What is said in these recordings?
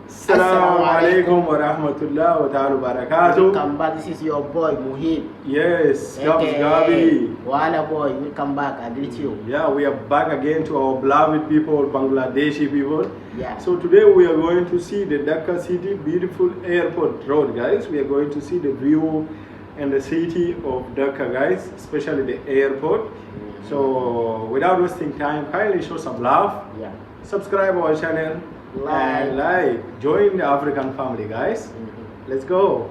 Assalamu alaikum wa rahmatullahi wa ta'ala barakatuh. Welcome back. This is your boy Muhib. Yes, Gabi. Wala boy, welcome back. I greet you. Yeah, we are back again to our beloved people, Bangladeshi people. Yeah. So today we are going to see the Dhaka City beautiful airport road, guys. We are going to see the view and the city of Dhaka, guys, especially the airport. So without wasting time, kindly show some love. Yeah. Subscribe our channel. And join the African family, guys. Let's go.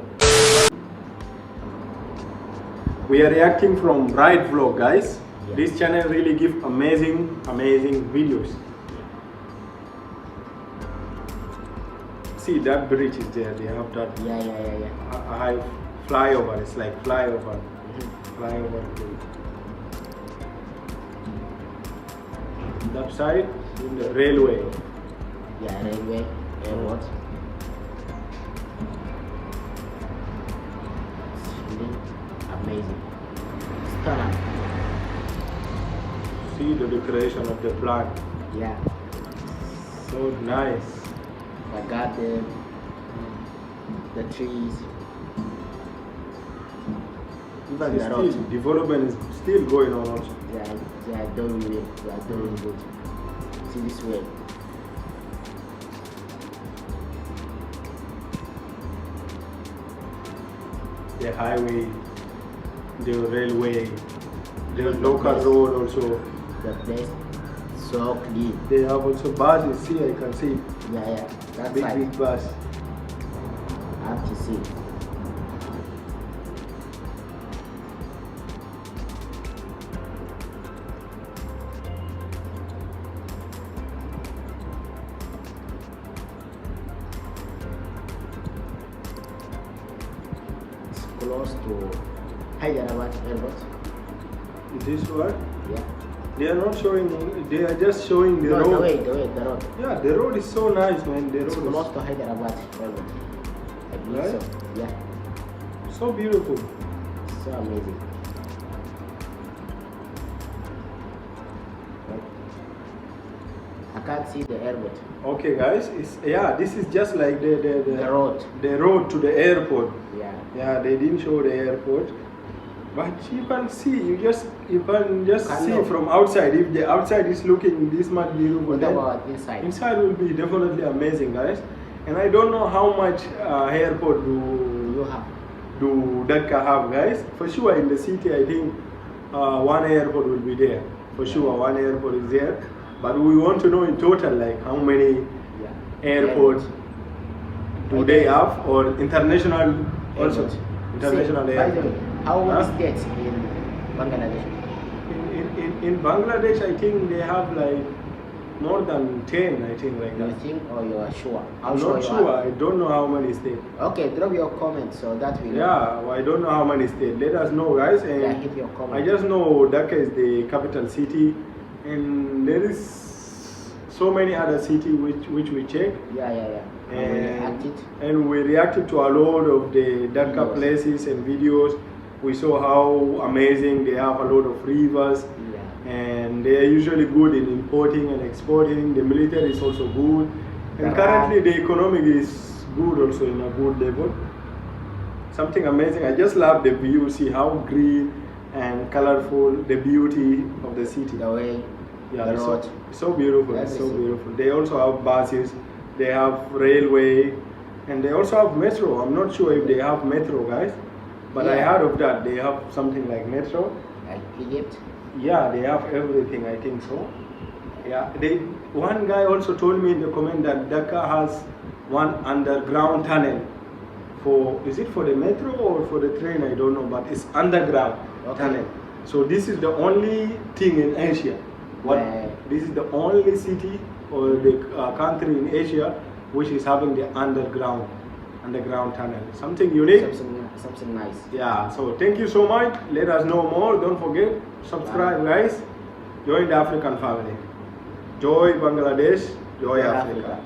We are reacting from Ride Vlog, guys. Yeah. This channel really gives amazing videos. See, that bridge is there. They have that high flyover. It's like flyover. Flyover bridge. That side in the railway. Yeah, railway, airport. It's really amazing. Stunning. See the decoration of the plant. Yeah. So nice. The garden, the trees, even the road. Development is still going on also. They are doing it. They are doing good. See this way. The highway, the railway, the local road also. The place so clean. They have also buses. See, I can see Yeah. That's big bus. I have to see. It's close to Hyderabad airport. This one, Yeah. they are not showing. They are just showing the No, road. the road. Yeah, the road is so nice, man. The It's road close to Hyderabad airport. I believe Right? so. Yeah. is so beautiful. So amazing. I can't see the airport. Okay, guys. This is just like The road. the road to the airport. Yeah. Yeah, they didn't show the airport, but you can see. You can just Kind see of. from outside. If the outside is looking this much beautiful, What then about inside? inside will be definitely amazing, guys. And I don't know how much airport You have. do Dhaka have, guys. For sure, in the city, I think one airport will be there. For sure, one airport is there. But we want to know in total, like how many Yeah. airports do they have, or international also. Airport. International See, by the way, airport. how many Huh? states in Bangladesh? In Bangladesh, I think they have like more than 10, I think, like You that. think or you are sure? How I'm sure not you sure. are? I don't know how many states. Okay, drop your comments so that we know. Yeah, well, I don't know how many states. Let us know, guys. And Yeah, hit your comment. I just know Dhaka is the capital city, and there is so many other cities which we check. Yeah. And we reacted. And we reacted to a lot of the Dhaka Videos. places and videos. We saw how amazing they have a lot of rivers, Yeah. and they are usually good in importing and exporting. The military is also good, and The currently the economic is good also in a good level. Something amazing. I just love the view. See how green and colorful the beauty of the city. The way, Yeah, the it's road. so beautiful. It's so Everything. beautiful. They also have buses, they have railway, and they also have metro. I'm not sure if they have metro, guys, but I Yeah. heard of that. They have something like metro. Like Egypt. Yeah, they have everything. I think so. Yeah, one guy also told me in the comment that Dhaka has one underground tunnel. Is it for the metro or for the train? I don't know, but it's underground Okay. tunnel. So this is the only thing in Asia. Yeah. This is the only city or the country in Asia which is having the underground tunnel. Something unique. Something nice. Yeah. So thank you so much. Let us know more. Don't forget, subscribe, guys. Join the African family. Joy Bangladesh. Joy Africa.